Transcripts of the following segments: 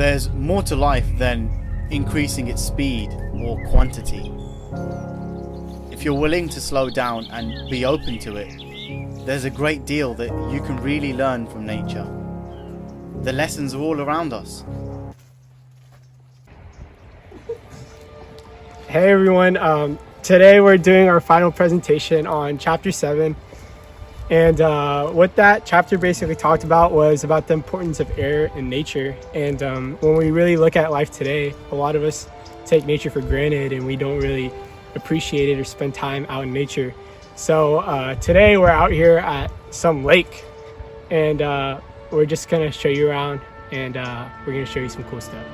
There's more to life than increasing its speed or quantity. If you're willing to slow down and be open to it, there's a great deal that you can really learn from nature. The lessons are all around us. Hey everyone, today we're doing our final presentation on chapter 7, and what that chapter basically talked about was about the importance of air in nature. And when we really look at life today, a lot of us take nature for granted and we don't really appreciate it or spend time out in nature. So today we're out here at some lake, and we're just gonna show you around, and we're gonna show you some cool stuff.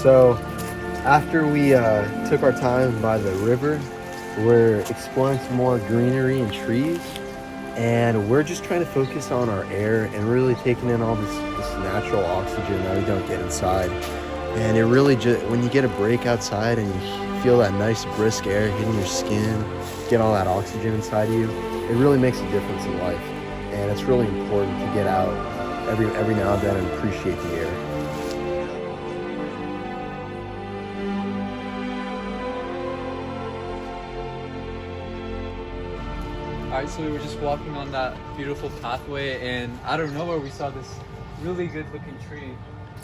So after we took our time by the river, we're exploring some more greenery and trees, and we're just trying to focus on our air and really taking in all this natural oxygen that we don't get inside. And it really just, when you get a break outside and you feel that nice brisk air hitting your skin, get all that oxygen inside you, it really makes a difference in life. And it's really important to get out every now and then and appreciate the air. Alright, so we were just walking on that beautiful pathway, and out of nowhere we saw this really good looking tree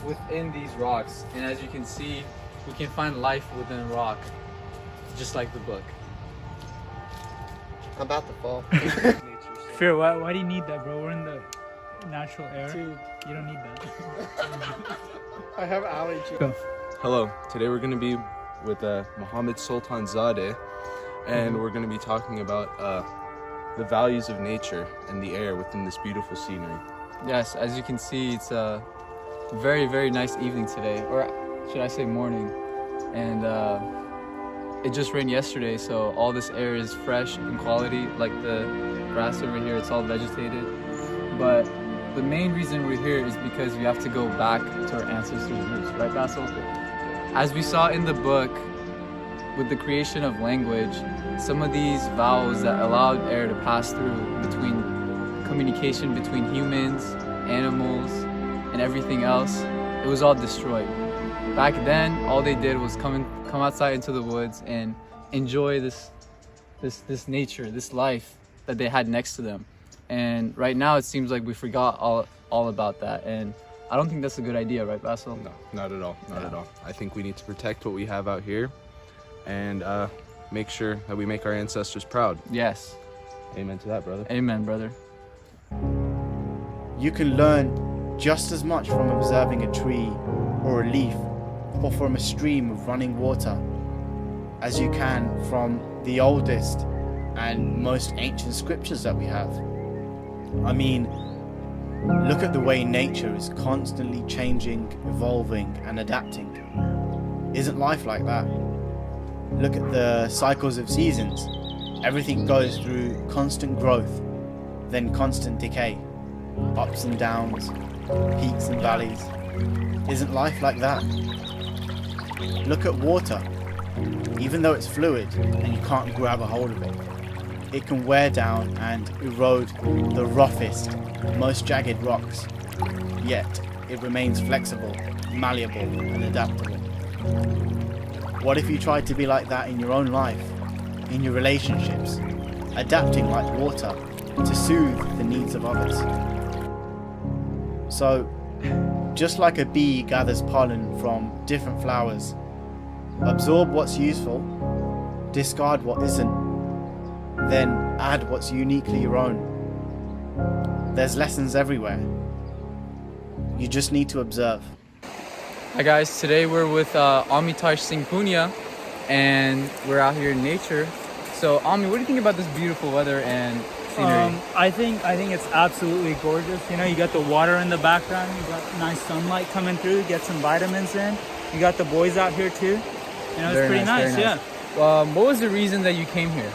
within these rocks. And as you can see, we can find life within a rock, just like the book. I'm about to fall. Fear, why do you need that, bro? We're in the natural air. Dude. You don't need that. I have allergy. Go. Hello, today we're going to be with Mohammed Sultanzadeh, and we're going to be talking about the values of nature and the air within this beautiful scenery. Yes, as you can see, it's a very, very nice evening today, or should I say morning. And it just rained yesterday, so all this air is fresh in quality, like the grass over here, it's all vegetated. But the main reason we're here is because we have to go back to our ancestors' roots, right, Basil? As we saw in the book, with the creation of language, some of these vowels that allowed air to pass through between communication between humans, animals, and everything else, it was all destroyed. Back then, all they did was come outside into the woods and enjoy this nature, this life that they had next to them. And right now, it seems like we forgot all about that. And I don't think that's a good idea, right, Basil? No, not at all, not at all. I think we need to protect what we have out here and make sure that we make our ancestors proud. Yes. Amen to that, brother. Amen, brother. You can learn just as much from observing a tree or a leaf or from a stream of running water as you can from the oldest and most ancient scriptures that we have. I mean, look at the way nature is constantly changing, evolving, and adapting. Isn't life like that? Look at the cycles of seasons. Everything goes through constant growth, then constant decay, ups and downs, peaks and valleys. Isn't life like that? Look at water. Even though it's fluid and you can't grab a hold of it, it can wear down and erode the roughest, most jagged rocks. Yet, it remains flexible, malleable, and adaptable. What if you tried to be like that in your own life, in your relationships, adapting like water to soothe the needs of others? So, just like a bee gathers pollen from different flowers, absorb what's useful, discard what isn't, then add what's uniquely your own. There's lessons everywhere. You just need to observe. Hi guys, today we're with Amitash Singh Punia, and we're out here in nature. So Ami, what do you think about this beautiful weather and scenery? I think it's absolutely gorgeous. You know, you got the water in the background, you got nice sunlight coming through, get some vitamins in. You got the boys out here too. You know, it's pretty nice, yeah. What was the reason that you came here?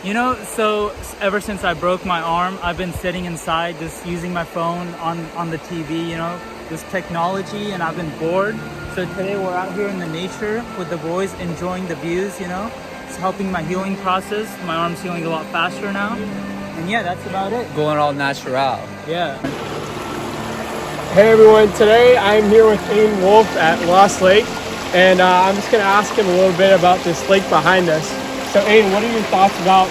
You know, so ever since I broke my arm, I've been sitting inside just using my phone on the TV, you know, this technology, and I've been bored. So today we're out here in the nature with the boys, enjoying the views, you know. It's helping my healing process. My arm's healing a lot faster now. And yeah, that's about it. Going all natural. Yeah. Hey everyone, today I'm here with Aiden Wolf at Lost Lake, and I'm just going to ask him a little bit about this lake behind us. So Aiden, what are your thoughts about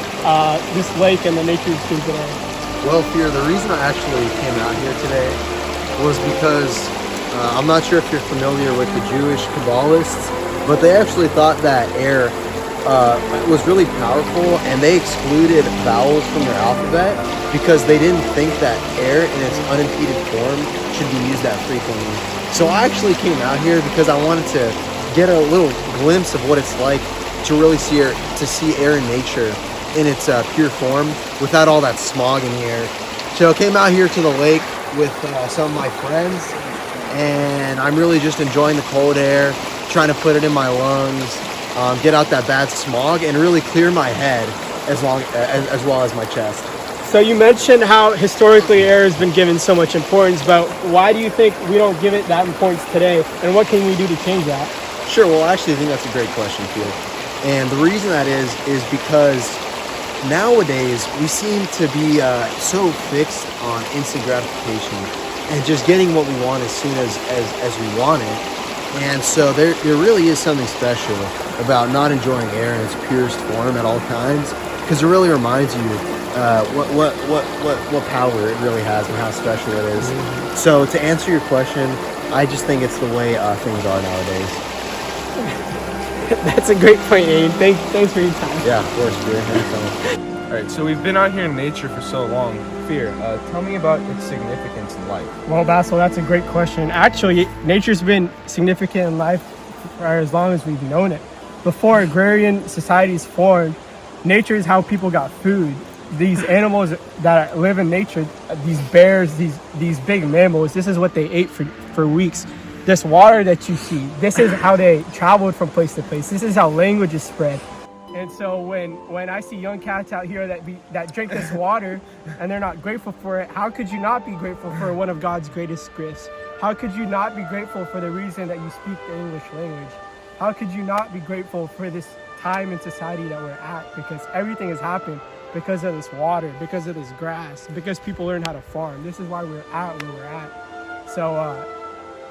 this lake and the nature you've seen today? Well, Fear, the reason I actually came out here today was because I'm not sure if you're familiar with the Jewish Kabbalists, but they actually thought that air was really powerful, and they excluded vowels from their alphabet because they didn't think that air in its unimpeded form should be used that frequently. So I actually came out here because I wanted to get a little glimpse of what it's like to really see air in nature in its pure form without all that smog in the air. So I came out here to the lake with some of my friends, and I'm really just enjoying the cold air, trying to put it in my lungs, get out that bad smog, and really clear my head as well as my chest. So you mentioned how historically air has been given so much importance, but why do you think we don't give it that importance today, and what can we do to change that? Sure, well, I actually think that's a great question, Felix. And the reason that is because nowadays we seem to be so fixed on instant gratification and just getting what we want as soon as we want it. And so there really is something special about not enjoying air in its purest form at all times, because it really reminds you what power it really has and how special it is. So to answer your question, I just think it's the way things are nowadays. That's a great point, Aiden. Thanks for your time. Yeah, of course, Fear. All right, so we've been out here in nature for so long. Fear, tell me about its significance in life. Well, Basil, that's a great question. Actually, nature's been significant in life for as long as we've known it. Before agrarian societies formed, nature is how people got food. These animals that live in nature, these bears, these big mammals, this is what they ate for weeks. This water that you see, this is how they traveled from place to place. This is how languages spread. And so when I see young cats out here that drink this water and they're not grateful for it, how could you not be grateful for one of God's greatest gifts? How could you not be grateful for the reason that you speak the English language? How could you not be grateful for this time in society that we're at? Because everything has happened because of this water, because of this grass, because people learn how to farm. This is why we're at where we're at. So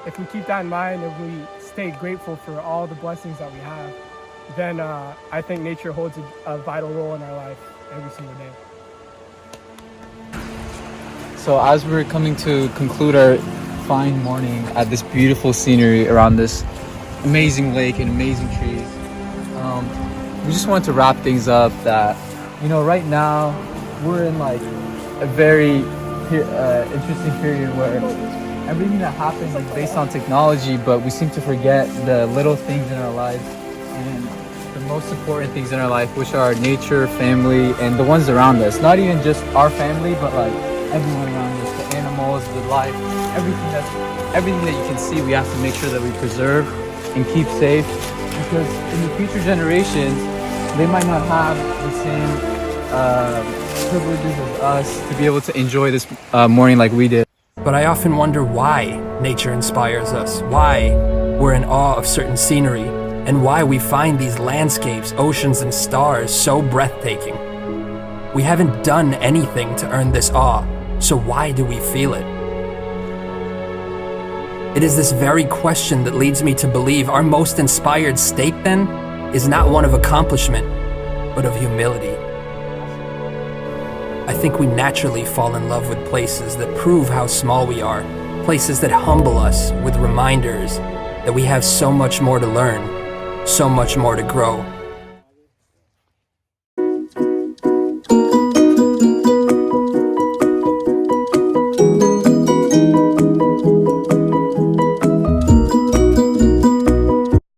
if we keep that in mind, if we stay grateful for all the blessings that we have, then I think nature holds a vital role in our life every single day. So as we're coming to conclude our fine morning at this beautiful scenery around this amazing lake and amazing trees, we just want to wrap things up that, you know, right now we're in like a very interesting period where everything that happens is based on technology, but we seem to forget the little things in our lives and the most important things in our life, which are nature, family, and the ones around us. Not even just our family, but like everyone around us, the animals, the life, everything that you can see, we have to make sure that we preserve and keep safe, because in the future generations, they might not have the same privileges as us to be able to enjoy this morning like we did. But I often wonder why nature inspires us, why we're in awe of certain scenery, and why we find these landscapes, oceans, and stars so breathtaking. We haven't done anything to earn this awe, so why do we feel it? It is this very question that leads me to believe our most inspired state, then, is not one of accomplishment, but of humility. I think we naturally fall in love with places that prove how small we are, places that humble us with reminders that we have so much more to learn, so much more to grow.